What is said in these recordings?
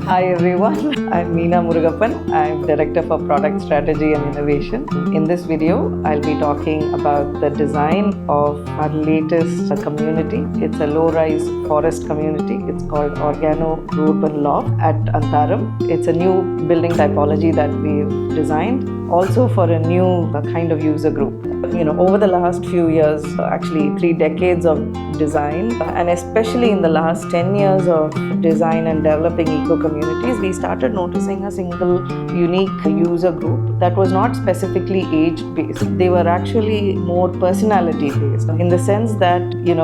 Hi everyone, I'm Meena Murugappan. I'm Director for Product Strategy and Innovation. In this video, I'll be talking about the design of our latest community. It's a low-rise forest community. It's called Organo Rurban Loft at Antaram. It's a new building typology that we've designed, also for a new kind of user group. Over the last few years, actually 3 decades of design, and especially in the last 10 years of design and developing eco-communities, we started noticing a single unique user group that was not specifically age-based. They were actually more personality-based, in the sense that,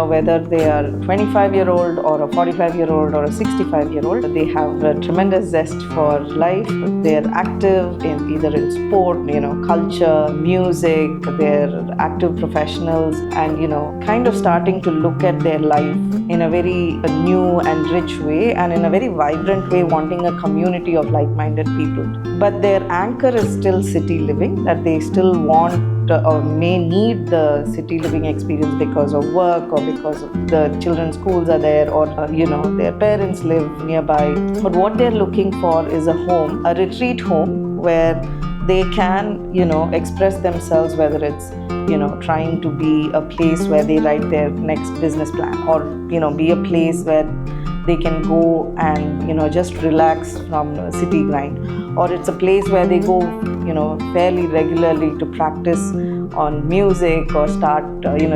whether they are a 25-year-old or a 45-year-old or a 65-year-old, they have a tremendous zest for life. They're active in either in sport, culture, music, they're active professionals, and kind of starting to look at their life in a very new and rich way, and in a very vibrant way, wanting a community of like-minded people. But their anchor is still city living, that they still want or may need the city living experience because of work, or because of the children's schools are there, or their parents live nearby. But what they're looking for is a home, a retreat home, where they can express themselves, whether it's trying to be a place where they write their next business plan, or be a place where they can go and just relax from city grind, or it's a place where they go fairly regularly to practice on music, or start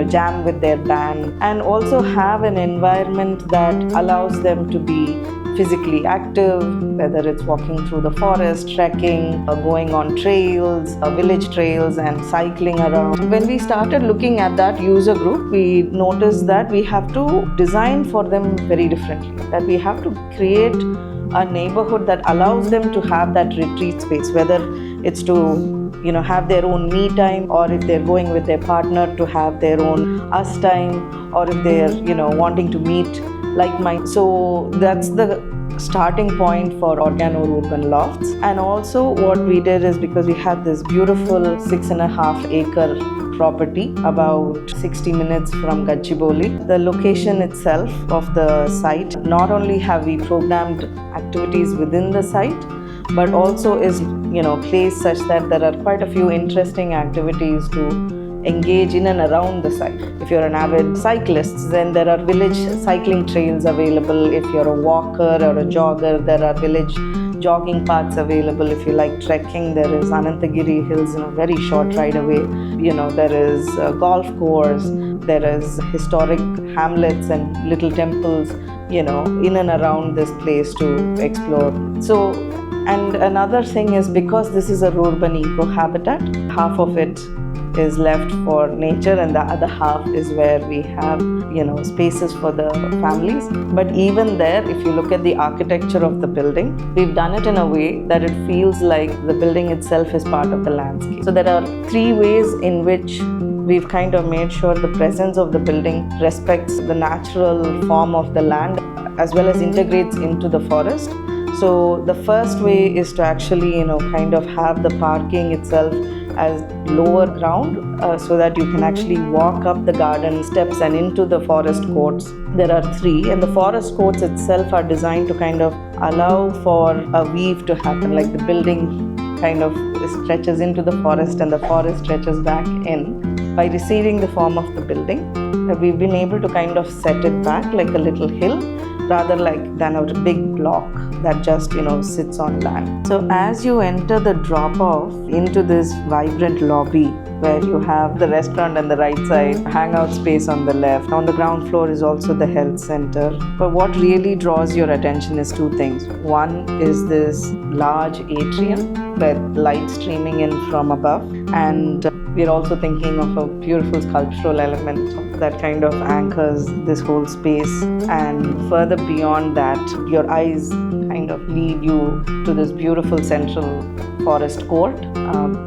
jam with their band, and also have an environment that allows them to be physically active, whether it's walking through the forest, trekking, going on trails, village trails, and cycling around. When we started looking at that user group, we noticed that we have to design for them very differently, that we have to create a neighborhood that allows them to have that retreat space, whether it's to have their own me time, or if they're going with their partner, to have their own us time, or if they're wanting to meet like mine. So that's the starting point for Organo Rurban Lofts. And also what we did is, because we had this beautiful 6.5 acre property about 60 minutes from Gachibowli, the location itself of the site, not only have we programmed activities within the site, but also is placed such that there are quite a few interesting activities to engage in and around the site. If you're an avid cyclist, then there are village cycling trails available. If you're a walker or a jogger, there are village jogging paths available. If you like trekking, there is Anantagiri Hills in a very short ride away. There is a golf course, there is historic hamlets and little temples, in and around this place to explore. So, and another thing is, because this is a Rurban eco habitat, half of it is left for nature, and the other half is where we have spaces for the families. But even there, if you look at the architecture of the building, we've done it in a way that it feels like the building itself is part of the landscape. So there are 3 ways in which we've kind of made sure the presence of the building respects the natural form of the land, as well as integrates into the forest. So the first way is to actually kind of have the parking itself as lower ground, so that you can actually walk up the garden steps and into the forest courts. There are 3, and the forest courts itself are designed to kind of allow for a weave to happen, like the building kind of stretches into the forest and the forest stretches back in. By receiving the form of the building, we've been able to kind of set it back like a little hill, rather than a big block that just sits on land. So as you enter the drop-off into this vibrant lobby, where you have the restaurant on the right side, hangout space on the left. On the ground floor is also the health center. But what really draws your attention is 2 things. One is this large atrium with light streaming in from above, and we're also thinking of a beautiful sculptural element that kind of anchors this whole space. And further beyond that, your eyes kind of lead you to this beautiful central forest court,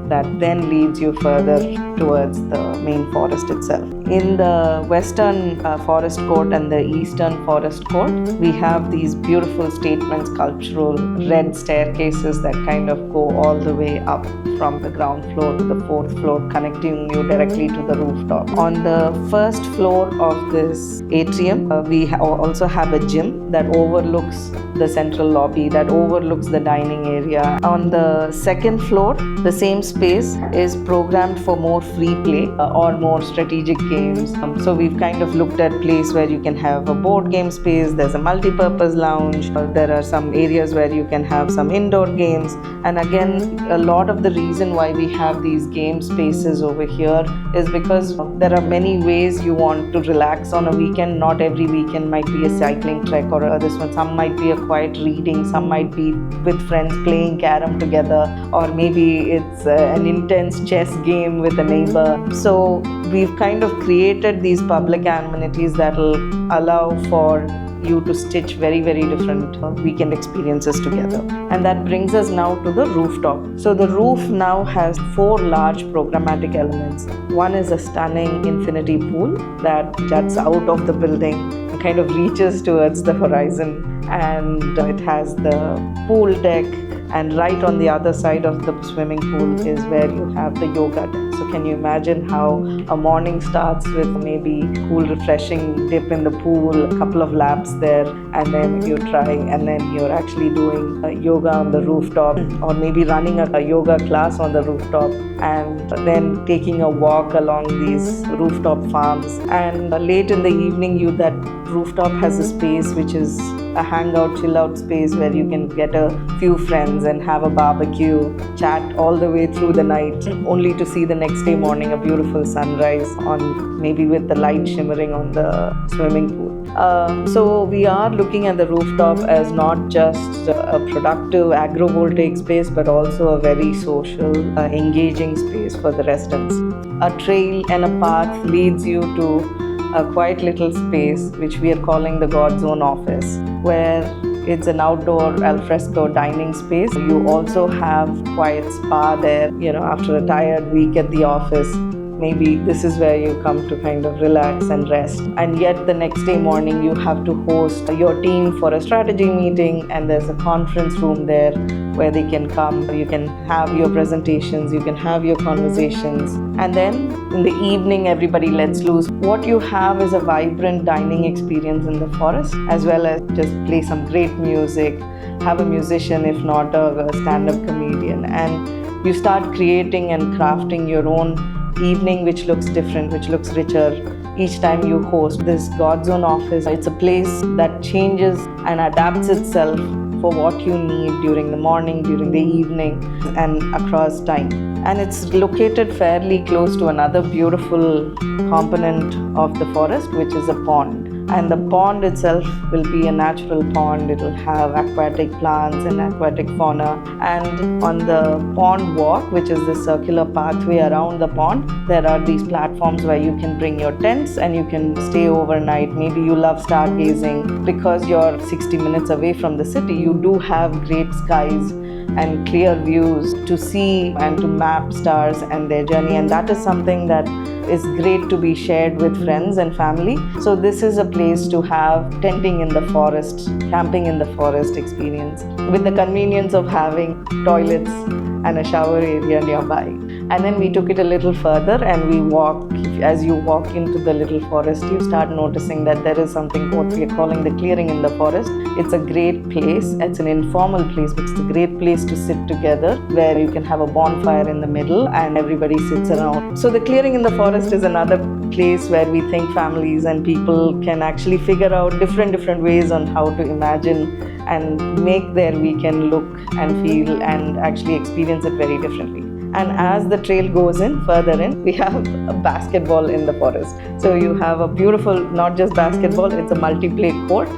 that then leads you further towards the main forest itself. In the western forest court and the eastern forest court, we have these beautiful statement sculptural red staircases that kind of go all the way up from the ground floor to the fourth floor, connecting you directly to the rooftop. On the first floor of this atrium, we also have a gym that overlooks the central lobby, that overlooks the dining area. On the second floor, the same space is programmed for more free play or more strategic games. So we've kind of looked at place where you can have a board game space, there's a multi-purpose lounge, there are some areas where you can have some indoor games. And again, a lot of the reason why we have these game spaces over here is because there are many ways you want to relax on a weekend. Not every weekend might be a cycling trek or this one. Some might be a quiet reading, some might be with friends playing carom together, or maybe it's an intense chess game with a neighbor. So we've kind of created these public amenities that will allow for you to stitch very, very different weekend experiences together. And that brings us now to the rooftop. So the roof now has 4 large programmatic elements. One is a stunning infinity pool that juts out of the building and kind of reaches towards the horizon, and it has the pool deck, and right on the other side of the swimming pool is where you have the yoga deck. So can you imagine how a morning starts with maybe cool, refreshing dip in the pool, a couple of laps there, and then you try, and then you're actually doing yoga on the rooftop, or maybe running a yoga class on the rooftop, and then taking a walk along these rooftop farms. And late in the evening, that rooftop has a space which is a hangout, chill out space where you can get a few friends and have a barbecue, chat all the way through the night, only to see the next day morning a beautiful sunrise on maybe with the light shimmering on the swimming pool. So we are looking at the rooftop as not just a productive agrovoltaic space, but also a very social, engaging space for the residents. A trail and a path leads you to a quiet little space which we are calling the God Zone office, where it's an outdoor alfresco dining space. You also have quiet spa there. After a tired week at the office, maybe this is where you come to kind of relax and rest. And yet the next day morning you have to host your team for a strategy meeting, and there's a conference room there where they can come. You can have your presentations, you can have your conversations, and then in the evening everybody lets loose. What you have is a vibrant dining experience in the forest, as well as just play some great music, have a musician, if not a stand-up comedian, and you start creating and crafting your own evening which looks different, which looks richer each time you host this God Zone office. It's a place that changes and adapts itself for what you need during the morning, during the evening, and across time. And it's located fairly close to another beautiful component of the forest, which is a pond. And the pond itself will be a natural pond. It will have aquatic plants and aquatic fauna. And on the pond walk, which is the circular pathway around the pond, there are these platforms where you can bring your tents and you can stay overnight. Maybe you love stargazing. Because you're 60 minutes away from the city, you do have great skies and clear views to see and to map stars and their journey. And that is something that is great to be shared with friends and family. So this is a place to have tenting in the forest, camping in the forest experience, with the convenience of having toilets and a shower area nearby. And then we took it a little further and we walk. As you walk into the little forest, you start noticing that there is something what we are calling the clearing in the forest. It's a great place. It's an informal place, but it's a great place to sit together, where you can have a bonfire in the middle and everybody sits around. So the clearing in the forest is another place where we think families and people can actually figure out different ways on how to imagine and make their weekend look and feel and actually experience it very differently. And as the trail goes in, further in, we have a basketball in the forest. So you have a beautiful, not just basketball, it's a multi-play court.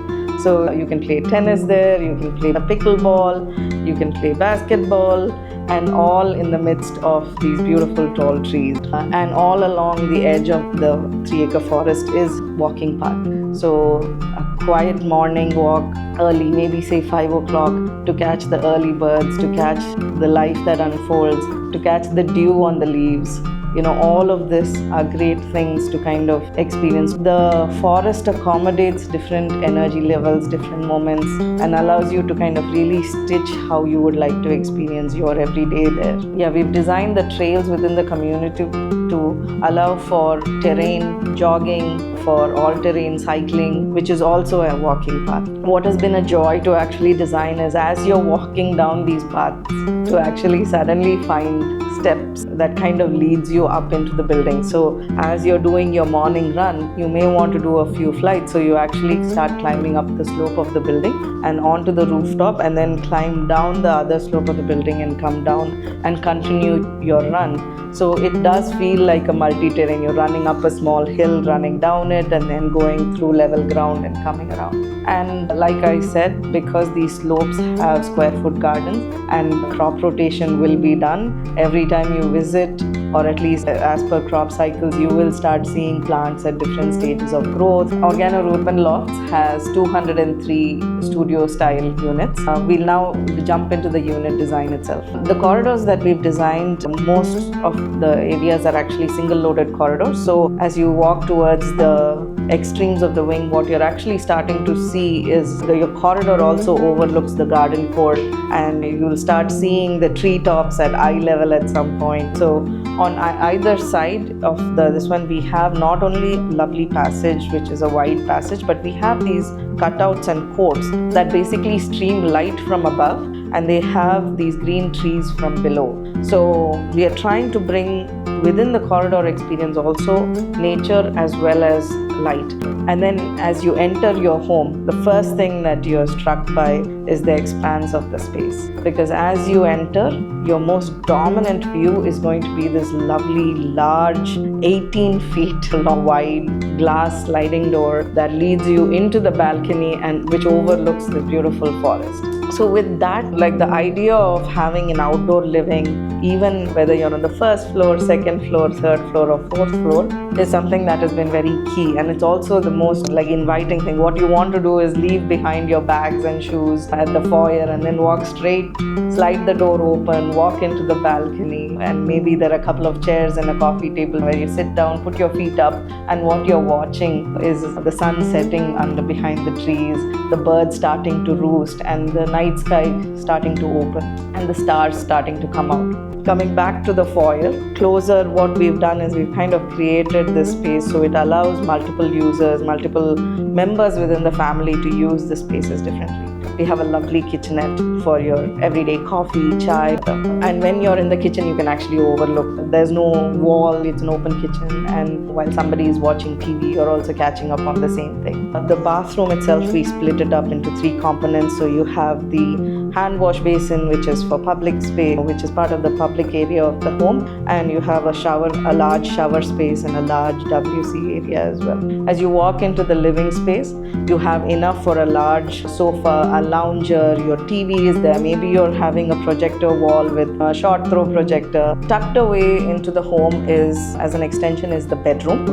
So you can play tennis there, you can play the pickleball, you can play basketball, and all in the midst of these beautiful tall trees. And all along the edge of the 3-acre forest is walking path. So a quiet morning walk early, maybe say 5 o'clock, to catch the early birds, to catch the life that unfolds, to catch the dew on the leaves. All of this are great things to kind of experience. The forest accommodates different energy levels, different moments, and allows you to kind of really stitch how you would like to experience your everyday there. Yeah, we've designed the trails within the community to allow for terrain jogging, for all-terrain cycling, which is also a walking path. What has been a joy to actually design is, as you're walking down these paths, to actually suddenly find steps that kind of leads you up into the building. So as you're doing your morning run, you may want to do a few flights, so you actually start climbing up the slope of the building and onto the rooftop, and then climb down the other slope of the building and come down and continue your run. So it does feel like a multi-terrain. You're running up a small hill, running down it, and then going through level ground and coming around. And like I said, because these slopes have square foot gardens and crop rotation will be done every time you visit, or at least as per crop cycles, you will start seeing plants at different stages of growth. Organo Rurban Lofts has 203 studio style units. We'll now jump into the unit design itself. The corridors that we've designed, most of the areas are actually single loaded corridors. So as you walk towards the extremes of the wing, what you're actually starting to see is your corridor also overlooks the garden court, and you'll start seeing the treetops at eye level at some point. So on either side of this one, we have not only lovely passage, which is a wide passage, but we have these cutouts and courts that basically stream light from above, and they have these green trees from below. So we are trying to bring within the corridor experience also nature as well as light. And then as you enter your home, the first thing that you're struck by is the expanse of the space. Because as you enter, your most dominant view is going to be this lovely, large, 18 feet wide glass sliding door that leads you into the balcony and which overlooks the beautiful forest. So with that, like the idea of having an outdoor living, even whether you're on the first floor, second floor, third floor, or fourth floor, is something that has been very key. And it's also the most inviting thing. What you want to do is leave behind your bags and shoes at the foyer and then walk straight, slide the door open, walk into the balcony, and maybe there are a couple of chairs and a coffee table where you sit down, put your feet up, and what you're watching is the sun setting under behind the trees, the birds starting to roost, and the night sky starting to open, and the stars starting to come out. Coming back to the foyer, closer, what we've done is we've kind of created this space so it allows multiple users, multiple members within the family to use the spaces differently. We have a lovely kitchenette for your everyday coffee, chai. And when you're in the kitchen, you can actually overlook. There's no wall, it's an open kitchen. And while somebody is watching TV, you're also catching up on the same thing. The bathroom itself, we split it up into 3 components. So you have the hand wash basin, which is for public space, which is part of the public area of the home. And you have a large shower space and a large WC area as well. As you walk into the living space, you have enough for a large sofa, a lounger, your TV is there. Maybe you're having a projector wall with a short throw projector. Tucked away into the home is, as an extension, is the bedroom,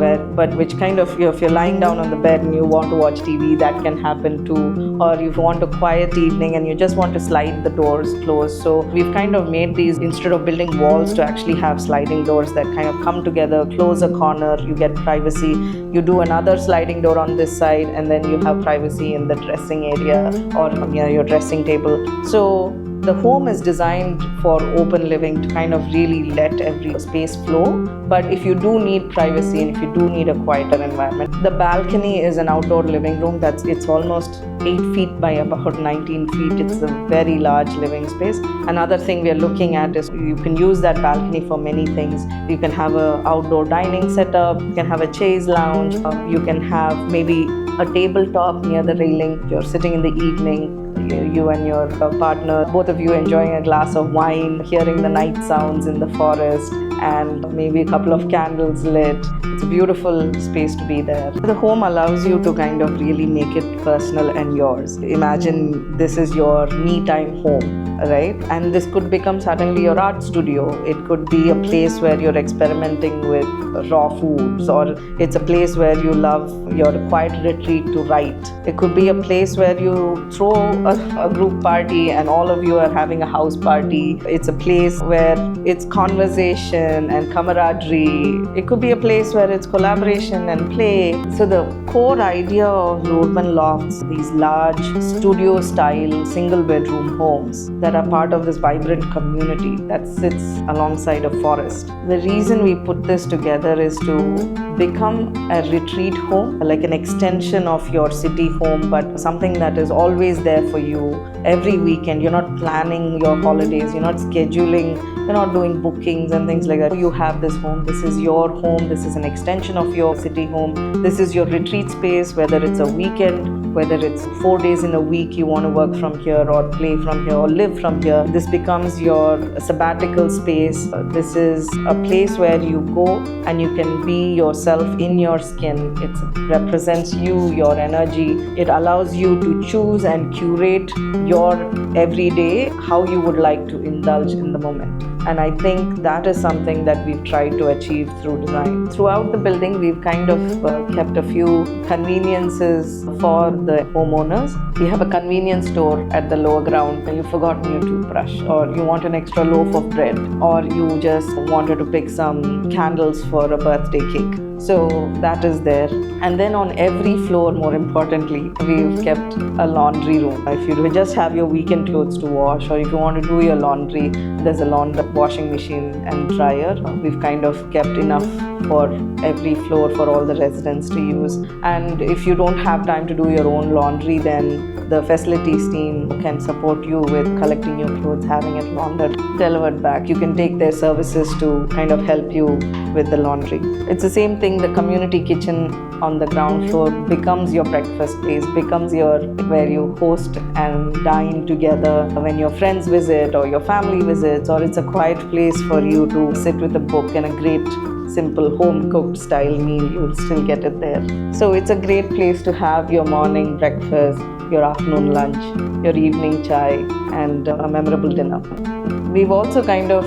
which kind of, if you're lying down on the bed and you want to watch TV, that can happen too. Or if you want a quiet evening and you just want to slide the doors closed. So we've kind of made these, instead of building walls, to actually have sliding doors that kind of come together, close a corner, you get privacy. You do another sliding door on this side, and then you have privacy in the dressing area or your dressing table. So the home is designed for open living to kind of really let every space flow. But if you do need privacy and if you do need a quieter environment, the balcony is an outdoor living room it's almost 8 feet by about 19 feet. It's a very large living space. Another thing we are looking at is you can use that balcony for many things. You can have an outdoor dining setup, you can have a chaise lounge, you can have maybe a tabletop near the railing. You're sitting in the evening, you and your partner, both of you enjoying a glass of wine, hearing the night sounds in the forest, and maybe a couple of candles lit. It's a beautiful space to be there. The home allows you to kind of really make it personal and yours. Imagine this is your me time home, right? And this could become suddenly your art studio. It could be a place where you're experimenting with raw foods, or it's a place where you love your quiet retreat to write. It could be a place where you throw a group party and all of you are having a house party. It's a place where it's conversation and camaraderie. It could be a place where it's collaboration and play. So the core idea of Rurban Lofts, these large studio style single bedroom homes that are part of this vibrant community that sits alongside a forest. The reason we put this together is to become a retreat home, like an extension of your city home, but something that is always there for you every weekend. You're not planning your holidays, you're not scheduling, you're not doing bookings and things like that. You have this home, this is your home, this is an extension of your city home, this is your retreat space, whether it's a weekend, whether it's 4 days in a week you want to work from here or play from here or live from here. This becomes your sabbatical space. This is a place where you go and you can be yourself in your skin. It represents you, your energy. It allows you to choose and curate your everyday, how you would like to indulge in the moment. And I think that is something that we've tried to achieve through design. Throughout the building, we've kind of kept a few conveniences for the homeowners. We have a convenience store at the lower ground. You've forgotten your toothbrush, or you want an extra loaf of bread, or you just wanted to pick some candles for a birthday cake. So that is there. And then on every floor, more importantly, we've kept a laundry room. If you just have your weekend clothes to wash, or if you want to do your laundry, there's a washing machine and dryer. We've kind of kept enough for every floor for all the residents to use. And if you don't have time to do your own laundry, then the facilities team can support you with collecting your clothes, having it laundered, delivered back. You can take their services to kind of help you with the laundry. It's the same thing. The community kitchen on the ground floor becomes your breakfast place, becomes where you host and dine together when your friends visit or your family visits, or it's a quiet place for you to sit with a book and a great simple home cooked style meal. You'll still get it there. So it's a great place to have your morning breakfast, your afternoon lunch, your evening chai, and a memorable dinner. We've also kind of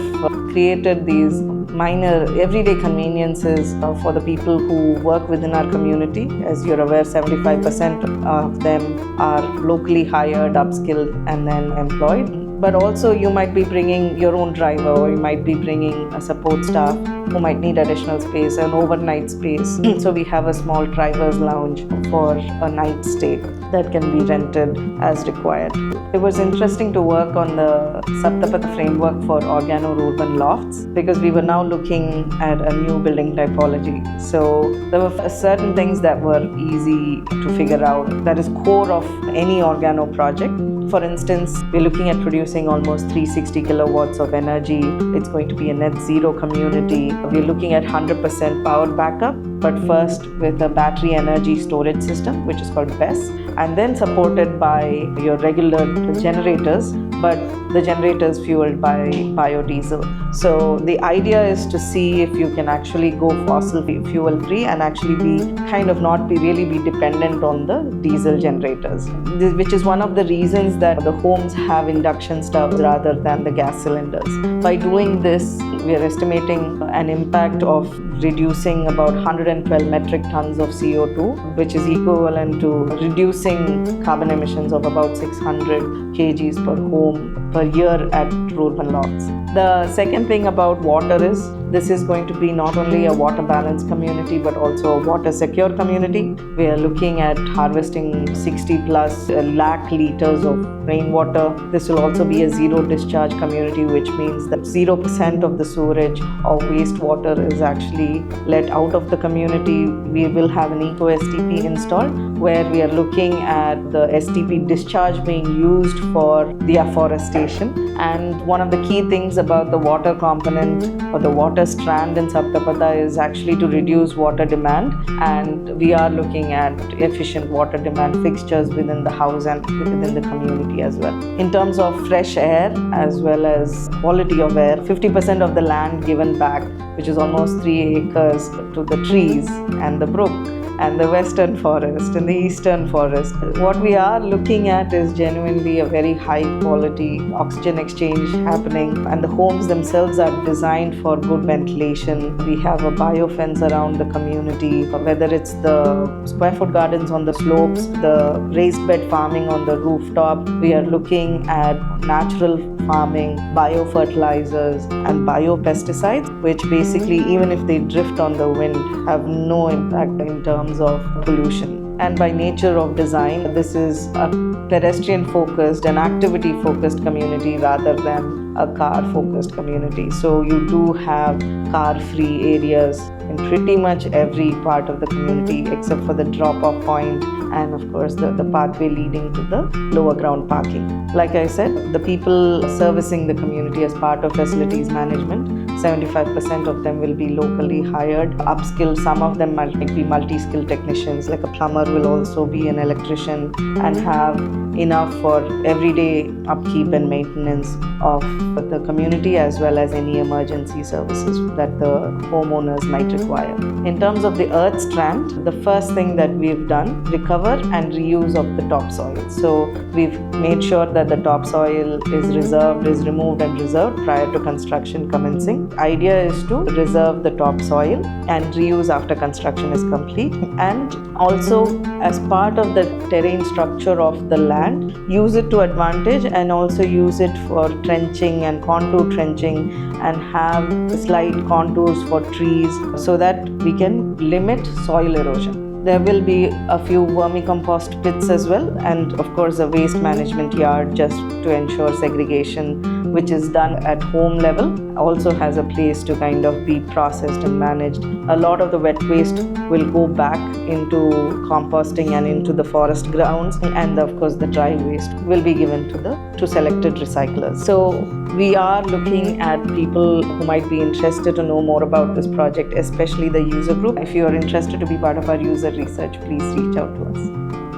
created these minor everyday conveniences for the people who work within our community. As you're aware, 75% of them are locally hired, upskilled, and then employed. But also you might be bringing your own driver, or you might be bringing a support staff who might need additional space, an overnight space. So we have a small driver's lounge for a night stay that can be rented as required. It was interesting to work on the Saptapath framework for Organo Rurban Lofts, because we were now looking at a new building typology. So there were certain things that were easy to figure out, that is core of any Organo project. For instance, we're looking at producing almost 360 kilowatts of energy. It's going to be a net zero community. We're looking at 100% power backup, but first with a battery energy storage system, which is called BESS, and then supported by your regular generators, but the generators fueled by biodiesel. So the idea is to see if you can actually go fossil fuel free and actually not really be dependent on the diesel generators, which is one of the reasons that the homes have induction stoves rather than the gas cylinders. By doing this, we are estimating an impact of reducing about 112 metric tons of CO2, which is equivalent to reducing carbon emissions of about 600 kgs per home per year at Rurban Lofts. The second thing about water is, this is going to be not only a water balanced community but also a water secure community. We are looking at harvesting 60 plus lakh liters of rainwater. This will also be a zero discharge community, which means that 0% of the sewerage or wastewater is actually let out of the community. We will have an eco STP installed, where we are looking at the STP discharge being used for the afforestation. And one of the key things about the water component or the water strand in Saptapada is actually to reduce water demand, and we are looking at efficient water demand fixtures within the house and within the community as well. In terms of fresh air as well as quality of air, 50% of the land given back, which is almost 3 acres, to the trees and the brook and the western forest and the eastern forest. What we are looking at is genuinely a very high quality oxygen exchange happening, and the homes themselves are designed for good ventilation. We have a biofence around the community, whether it's the square foot gardens on the slopes, the raised bed farming on the rooftop. We are looking at natural farming, biofertilizers and biopesticides, which basically, even if they drift on the wind, have no impact in terms of pollution. And by nature of design, this is a pedestrian focused and activity focused community rather than a car focused community. So you do have car free areas in pretty much every part of the community except for the drop off point and of course the pathway leading to the lower ground parking. Like I said, the people servicing the community as part of facilities management, 75% of them will be locally hired, upskilled. Some of them might be multi-skilled technicians, like a plumber will also be an electrician, and have enough for everyday upkeep and maintenance of the community as well as any emergency services that the homeowners might require. In terms of the earth strand, the first thing that we've done, recover and reuse of the topsoil. So we've made sure that the topsoil is removed and reserved prior to construction commencing. Idea is to reserve the topsoil and reuse after construction is complete, and also as part of the terrain structure of the land, use it to advantage and also use it for trenching and contour trenching and have slight contours for trees so that we can limit soil erosion. There will be a few vermicompost pits as well, and of course a waste management yard just to ensure segregation, which is done at home level, also has a place to kind of be processed and managed. A lot of the wet waste will go back into composting and into the forest grounds, and of course the dry waste will be given to selected recyclers. So we are looking at people who might be interested to know more about this project, especially the user group. If you are interested to be part of our user research, please reach out to us.